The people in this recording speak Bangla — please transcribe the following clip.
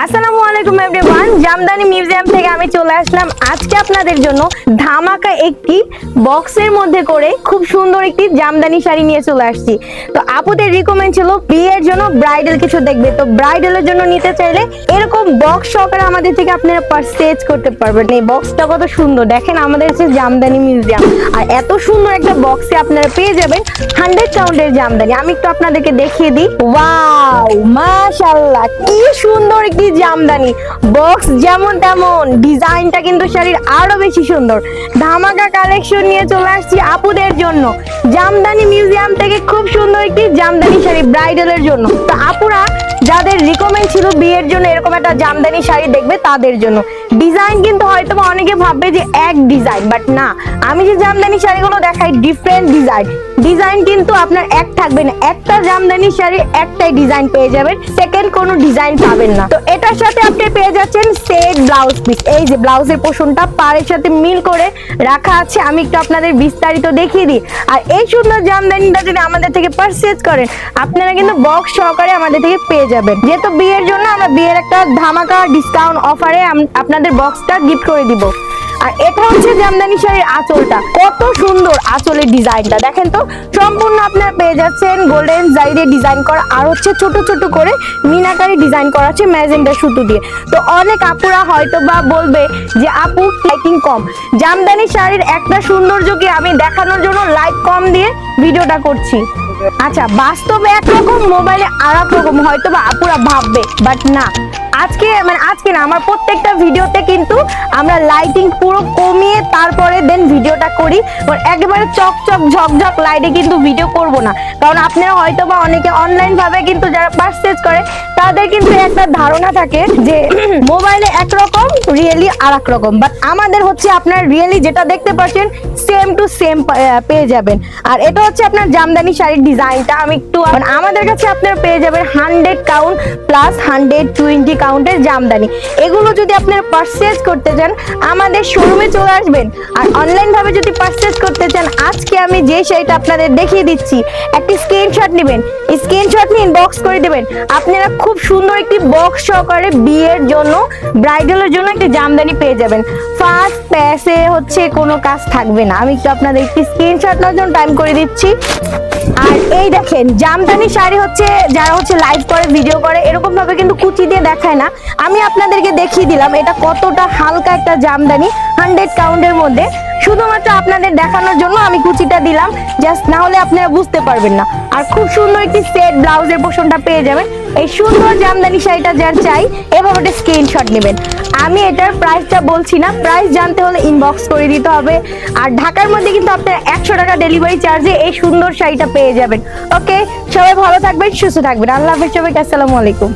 আসসালামু আলাইকুম এভরিওয়ান, জামদানি মিউজিয়াম থেকে আমি চলে আসলাম আজকে আপনাদের জন্য ধামাকা একটি বক্সের মধ্যে করে খুব সুন্দর একটি জামদানি শাড়ি নিয়ে চলে আসছি। তো আপুদের রিকমেন্ড ছিল বিয়ের জন্য ব্রাইডাল কিছু দেখবে, তো ব্রাইডালের জন্য নিতে চাইলে এরকম বক্স সহকারে আমাদের থেকে আপনারা পারচেজ করতে পারবেন। এই বক্সটা কত সুন্দর দেখেন, আমাদের হচ্ছে জামদানি মিউজিয়াম, আর এত সুন্দর একটা বক্সে আপনারা পেয়ে যাবেন 100 কাউন্টের জামদানি। আমি একটু আপনাদেরকে দেখিয়ে দিই। ওয়াও, মাশাআল্লাহ, কি সুন্দর একটি জামদানি বক্স, যেমন তেমন ডিজাইনটা কিন্তু শাড়ির আরো বেশি সুন্দর। ধামাকা কালেকশন নিয়ে চলে আসছি আপুদের জন্য জামদানি মিউজিয়াম থেকে খুব সুন্দর একটি জামদানি শাড়ি ব্রাইডালের জন্য। তো আপুরা যাদের রিকমেন্ড ছিল বিয়ের জন্য এরকম একটা জামদানি শাড়ি দেখবে তাদের জন্য। ডিজাইন কিন্তু হয়তো অনেকে ভাববে যে এক ডিজাইন, বাট না, আমি যে জামদানি শাড়িগুলো দেখাই ডিফারেন্ট ডিজাইন। ডিজাইন কিন্তু আপনার এক থাকবে না, একটা জামদানি শাড়ি একটাই ডিজাইন পেয়ে যাবেন, সেকেন্ড কোনো ডিজাইন পাবেন না। তো এটার সাথে আপনি পেয়ে যাচ্ছেন সেট ব্লাউজ পিস। এই যে ব্লাউজের পোর্শনটা পাড়ের সাথে মিল করে রাখা আছে, আমি একটু আপনাদের বিস্তারিত দেখিয়ে দিই। আর এই সুন্দর জামদানিটা যদি আমাদের থেকে পারচেজ করেন আপনারা কিন্তু বক্স সহকারে আমাদের থেকে পেয়ে যাবেন। যেহেতু বিয়ের জন্য আমরা বিয়ের একটা ধামাকা ডিসকাউন্ট অফারে আপনাদের বক্সটা গিফট করে দিব। আর এটা হচ্ছে জামদানি শাড়ির আঁচলটা, কত সুন্দর আঁচলের ডিজাইনটা দেখেন তো। সম্পূর্ণ আপনারা পেয়ে যাচ্ছেন গোল্ডেন জাইরে ডিজাইন করা, আর হচ্ছে ছোট ছোট করে মিনাকারি ডিজাইন করা আছে ম্যাজেন্ডা সুতো দিয়ে। তো অনেক আপুরা হয়তো বা বলবে যে আপু লাইটিং কম, জামদানি শাড়ির একটা সৌন্দর্যকে আমি দেখানোর জন্য লাইট কম দিয়ে ভিডিওটা করছি। আচ্ছা, বাস্তবে একরকম, মোবাইলে আর এক রকম হয়তো বা আপুরা ভাববে, বাট না, আজকে না, আমার প্রত্যেকটা ভিডিওতে কিন্তু আমরা লাইটিং পুরো কমিয়ে তারপরে দেন ভিডিওটা করি। একেবারে চকচক ঝকঝক লাইটে কিন্তু ভিডিও করব না, কারণ আপনারা হয়তো বা অনেকে অনলাইন ভাবে কিন্তু যারা পারচেজ করে তাদের কিন্তু একটা ধারণা থাকে যে মোবাইলে একরকম রিয়েলি আর এক রকম, বাট আমাদের হচ্ছে আপনার রিয়েলি যেটা দেখতে পাচ্ছেন সেম টু সেম পেয়ে যাবেন। আর এটা হচ্ছে আপনার জামদানি শাড়ির ডিজাইনটা আমি একটু আমাদের কাছে আপনারা পেয়ে যাবেন 100 কাউন্ট প্লাস 120 কাউন্টের জামদানি। এগুলো যদি আপনারা পারচেজ করতে চান আমাদের শোরুমে চলে আসবেন, আর অনলাইন ভাবে যদি পারচেজ করতে চান আজকে আমি যে শাড়িটা আপনাদের দেখিয়ে দিচ্ছি একটি স্ক্রিনশট নেবেন, স্ক্রিনশট নিয়ে ইনবক্স করে দিবেন। আপনারা খুব সুন্দর একটি বক্স সহকারে বিয়ের জন্য ব্রাইডালের জন্য একটি জামদানি পেয়ে যাবেন। ফার্স্ট প্যাসে হচ্ছে কোনো কাজ থাকবে না। আমি একটু আপনাদের একটি স্ক্রিনশট নেওয়ার জন্য টাইম করে দিচ্ছি। আর এই দেখেন জামদানি শাড়ি হচ্ছে যারা হচ্ছে লাইভ করে ভিডিও করে এরকম ভাবে কিন্তু কুচি দিয়ে দেখায় না, আমি আপনাদেরকে দেখিয়ে দিলাম এটা কতটা হালকা একটা জামদানি 100 কাউন্টের মধ্যে। শুধুমাত্র আপনাদের দেখানোর জন্য আমি কুচিটা দিলাম, জাস্ট না হলে আপনারা বুঝতে পারবেন না। আর খুব সুন্দর একটি সেট ব্লাউজের পোর্শনটা পেয়ে যাবেন। এই সুন্দর জামদানি শাড়িটা যার চাই এভাবে একটা স্ক্রিনশট নেবেন। আমি এটার প্রাইসটা বলছি না, প্রাইস জানতে হলে ইনবক্স করে দিতে হবে। আর ঢাকার মধ্যে কিন্তু আপনারা 100 টাকা ডেলিভারি চার্জে এই সুন্দর শাড়িটা পেয়ে যাবেন। ওকে, সবাই ভালো থাকবেন, সুস্থ থাকবেন। আল্লাহ হাফেজ সবাইকে, আসসালামু আলাইকুম।